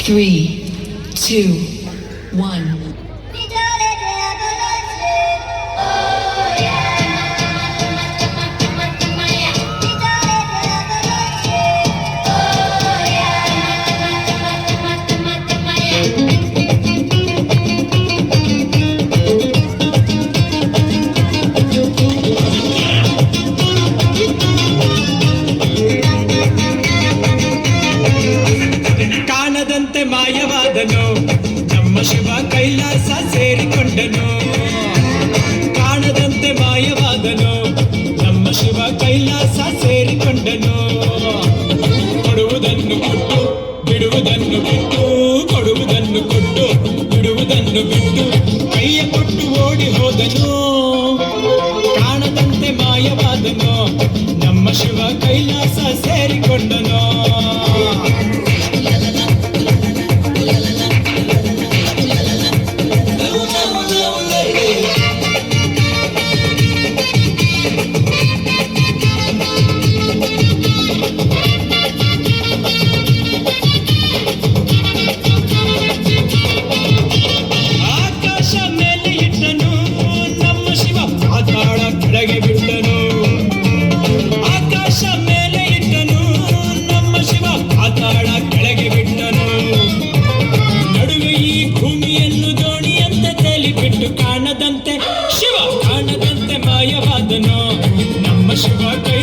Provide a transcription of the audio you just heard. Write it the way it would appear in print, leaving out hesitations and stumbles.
3, 2, 1. ಕಾಣದಂತೆ ಮಾಯವಾದನು ನಮ್ಮ ಶಿವ ಕೈಲಾಸ ಸೇರಿಕೊಂಡನು. ಕಾಣದಂತೆ ಮಾಯವಾದನು ನಮ್ಮ ಶಿವ ಕೈಲಾಸ ಸೇರಿಕೊಂಡನು. ಕೊಡುವುದನ್ನು ಕೊಟ್ಟು ಬಿಡುವುದನ್ನು ಬಿಟ್ಟು, ಕೊಡುವುದನ್ನು ಕೊಟ್ಟು ಬಿಡುವುದನ್ನು ಬಿಟ್ಟು ಕೈಯ ಕೊಟ್ಟು ಓಡಿ ಹೋದನು. ಕಾಣದಂತೆ ಮಾಯವಾದನು ನಮ್ಮ ಶಿವ ಕೈಲಾಸ ಸೇರಿಕೊಂಡನು. ಆಕಾಶ ಮೇಲೆ ಇಟ್ಟನು ನಮ್ಮ ಶಿವ ಪಾತಾಳ ಕೆಳಗೆ ಬಿಟ್ಟನು. ಆಕಾಶ ಮೇಲೆ ಇಟ್ಟನು ನಮ್ಮ ಶಿವ ಪಾತಾಳ ಕೆಳಗೆ ಬಿಟ್ಟನು. ನಡುವೆ ಈ ಭೂಮಿಯನ್ನು ದೋಣಿಯಂತೆ ತೇಲಿಬಿಟ್ಟು ಕಾಣದಂತೆ ಶಿವ ಕಾಣದಂತೆ ಮಾಯವಾದನು ನಮ್ಮ ಶಿವ ಕೈ